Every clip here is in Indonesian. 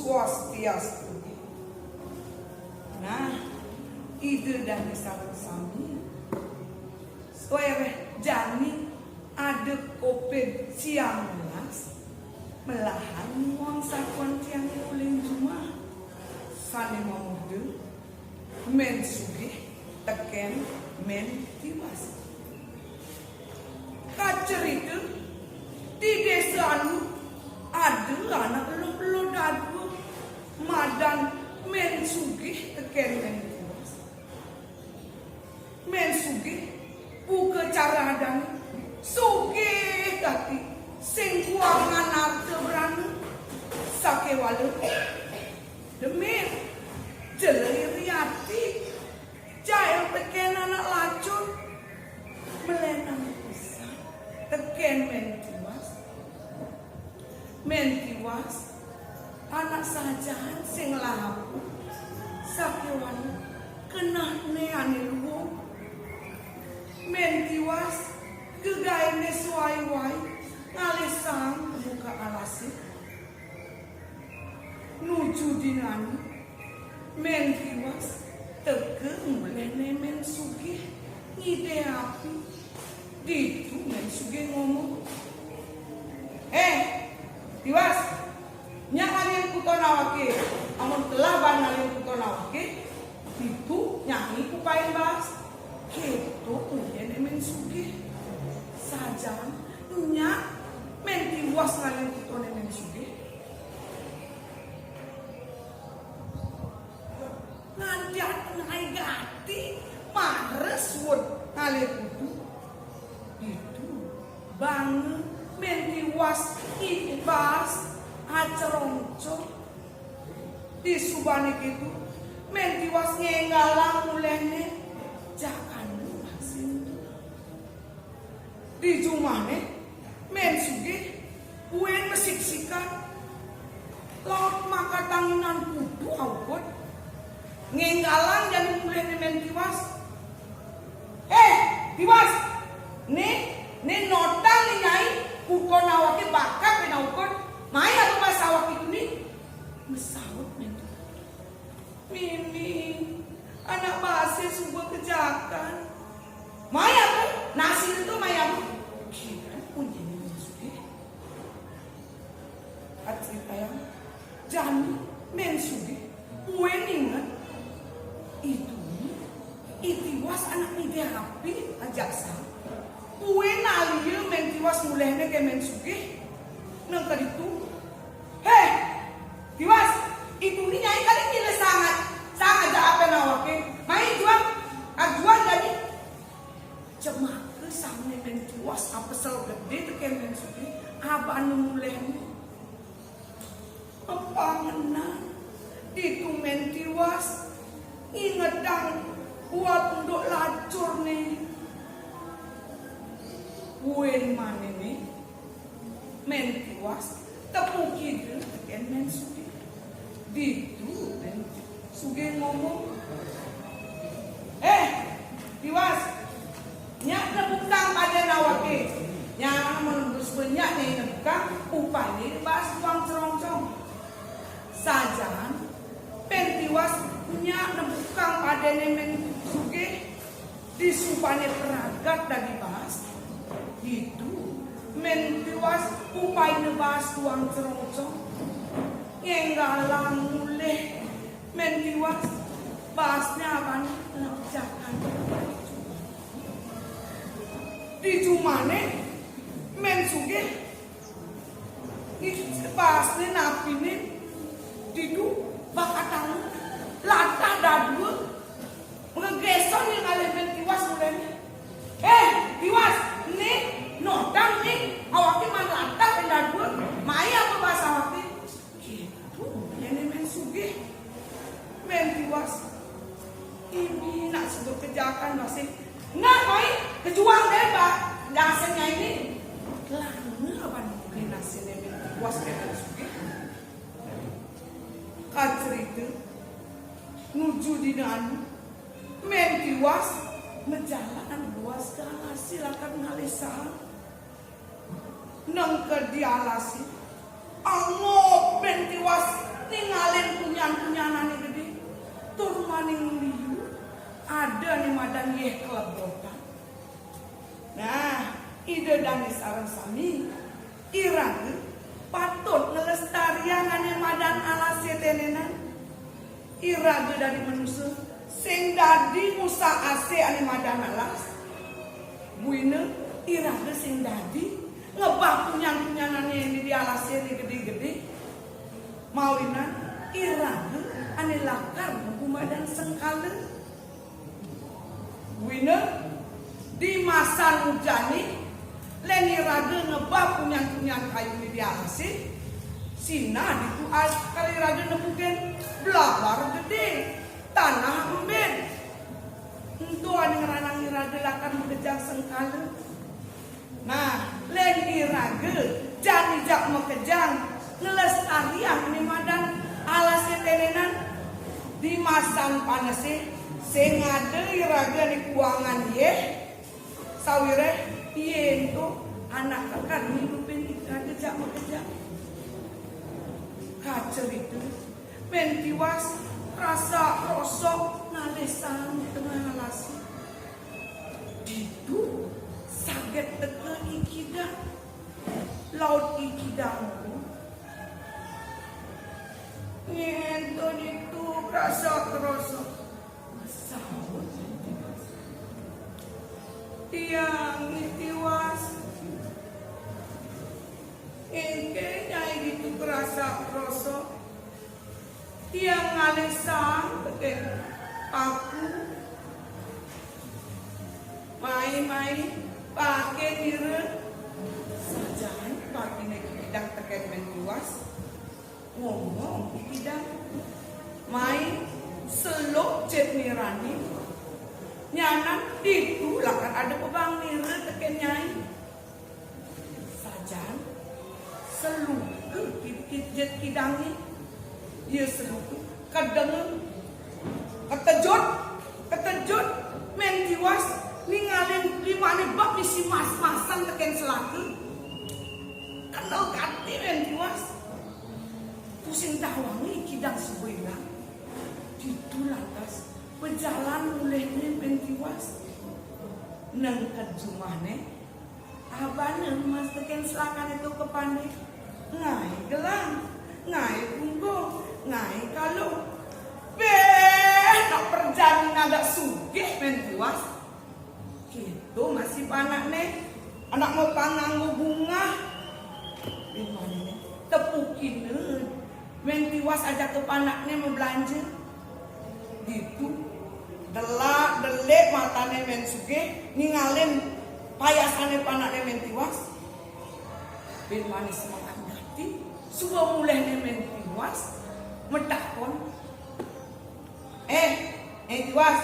Swastiastu. Nah, ide dan sami soereh jani ada kopen siang melahan wong sakuan tiang uling cuma sane mamudu men Sugih Teken men Tiwas. Kacer itu di desa anu ada anak lo dadu madan men Sugih Teken men Tiwas. Men Sugih buka cara dan Sugih kaki sing kuangan arte berani sake walu demi jelai riati jaya teken anak lacun melenang bisa teken men Tiwas anak sajaan sing lahu sake walu kena neane luwung men Tiwas gegaine suai-wai ngalisang muka alasi nuju dinani men Tiwas teke mulene men Sugih ngide api ditu men Sugih ngomong Tiwas nyak kalian kutonawake amun telah ban kalian kutonawake ditu nyanyi kupain bahas gitu mulene men Sugih sajan nyak men Tiwas kalian kutone men Sugih nanti ngai gati mares wud kalian kudu itu bang men Tiwas ibas acerongco di subane gitu men Tiwas ngenggalang mulene jangan lumasin di jumane men Sugih uen mesik-sikan laut maka tanginan kudu aukot ngenggalang dan mulene men Tiwas Tiwas nih notang nih nyai ukon awake bakap ben aukot maya tuh mas awak itu nih mesawut men mini anak bahasa sebuah kejakan maya tuh nasi itu maya kira punya men Sugih cerita yang jani men Sugih uen ingat itu Tiwas anak ide api ajaksa kue nalia men Tiwas mulehne ke men Sugih nang kaditu Tiwas itu ni nyai kali nyile sangat aja apa nawake mai juang ajuan jadi cemak ke samne men Tiwas apa sel gede teke men Sugih apa anu mulehne apa ngena itu men Tiwas ingetang buat untuk lacur nih kuen mana nih men Tiwas tepuk gitu teken men Sugih ditu men Sugih ngomong Tiwas nyak nebukang pada nawake nyak menembus banyak nih nebukang upane bahas tuang cerong-cerong sajan men Tiwas nyak nebukang pada men Sugih disupane peragat dan dibahas itu men Tiwas upai nebahas tuang cerong-cerong ngenggalang muleh men Tiwas bahasnya apa nih ngerjakan di jumane men Sugih bahasnya napi nih didu bakatang latah dadua ngegeson yang kali men Tiwas mulai Tiwas nih nodang nih awaki man latah dan dadua maya apa bahasa awaki gitu yang men Sugih men Tiwas ini nak sebut kejakan masih nggak mai kejuang deh pak dasarnya ini lana apa nih nasinya men Tiwas men Sugih kacerita nuju dinanu men Tiwas menjalan luas kala silakan ngalisah nang ke dialasi angop men Tiwas ninggalin punyan-punyanane gede tur maning liu ada nih madan yeh kelebotan. Nah, ide dani sareng sami irang patut ngelestarian ane madan alas tenenan. Irang dari manusia sing dadi musa ase ane madan alas. Buine irang sing dadi ngebah punyan-punyanane ini di alasnya ini gede-gede. Maulinan irang ane lakar madan sengkala. Buine di masa nujani leni raga ngebah punyan-punyan kayu di alasnya. Sina itu kali raga nemukan belabar gede tanah embed. Untuk ane ngeranang raga lakar mengejar sengkala. Nah, leni raga jani jak mekejang ngelestarian ni madan alasnya tenenan di masang panasnya sing ada raga di kuangan ye sawire ye itu anak kakak hidupin raga jak mekejang kacer itu Tiwas rasa rosok ngalesan di tengah alasnya itu saget teke ikida laut ikida nyenton itu rasa kerosok sahut tiang Tiwas engke nyai gitu kerasa kerosok tiang ngalesan teke aku main-main pakai diri sajan pakai bidang terkait Tiwas ngomong di bidang main selok jet nirani nyanan itu lah kan ada pebang nira terkait nyai sajan seluk jet kidangi dia seluk kadang ketejut Tiwas ningalin di mana bab isi mas-masan teken selaku kenal kati Tiwas pusing tawangi kidang sebulan itu lantas berjalan mulainya Tiwas nang kejumane abane mas teken selakan itu kepane ngai gelang ngai punggung ngai kalau nak perjalanan agak sugih Tiwas gitu masih panak nih anak mau pananggu bunga gimana nih tepukin Tiwas aja ke panaknya mau belanja gitu delak delik matane sugih ningalin payasane panaknya Tiwas ben manis semangat hati sudah mulai Tiwas medakon Tiwas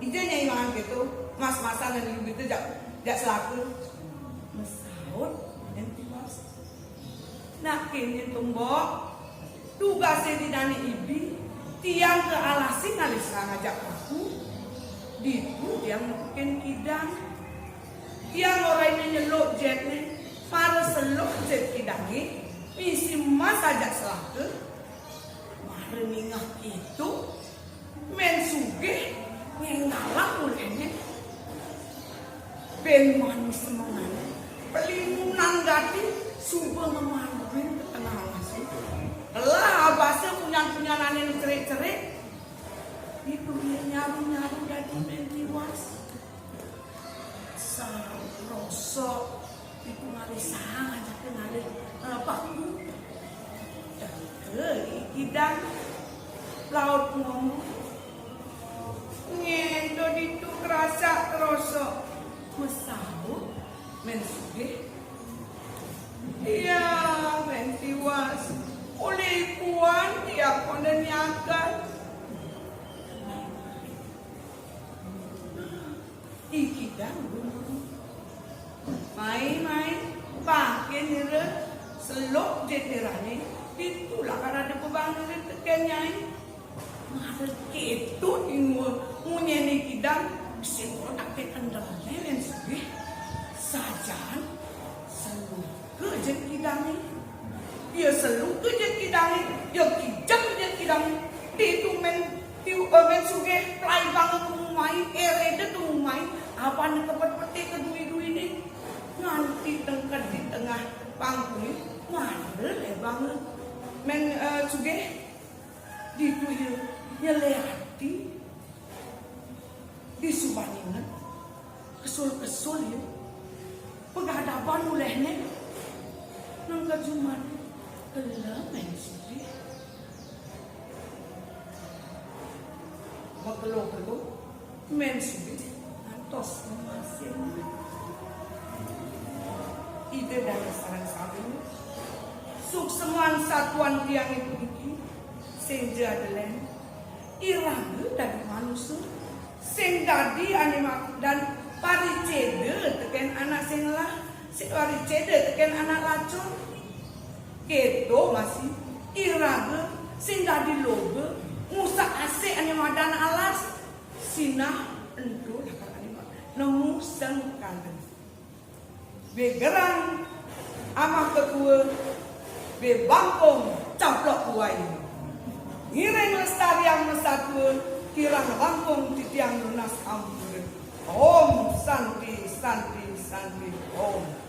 ijanya imangan gitu mas-masan dan ibu itu jak selaku mesaut Tiwas nak kini tumbok tugasnya di dani ibi tiang ke alasi ngalisa ngajak aku ditu tiang mungkin kidang tiang orangnya nyeluk jetnya para seluk jet kidangi misi mas ajak selaku mari mingah itu sugih ngalak mulainya ben manis semangat pelimunan gati subah memanduin ke tengah alas lah abasnya punyan-punyanan yang cerik-cerik itu dia nyaru-nyaru dari Tiwas sang rosok itu ngalisang aja ke ngalir paku kidang laut ngomong ngendo itu kerasa kerosok mesau sugih iya Tiwas oleh puan dia konden nyakan ikidang main-main pakai nira selok jet nirane itulah karena ada pebang nira tekenyai ada ketut ngunyeni kidang bisa kotak kendalnya sugih sajan selalu ke jet kidangnya dia selalu ke jet kidangnya dia kijang papan kepet-peti kedui-dui ini nganti tengket di tengah panggung ngandel ya banget men Sugih ditu nyelehati disubaningan kesul-kesul ya pengadaban mulehnya nang kajuman kelam men Sugih Makelo-kelo men Sugih antos memasin ide dari sarang-sarang suk semuan satuan tiang itu iki sing jadelen irang dari manusia sing dadi anima dan paricede teken anak sing lah si paricede teken anak lacur keto masih irang sing dadi lobe musa ase anima dan alas sinah endo lakar anima nemu sengkangen begerang amah kedua bebangkong caplok kuai ngireng lestari yang mesatu kirang bangkong titiang lunas ampun om santi santi santi om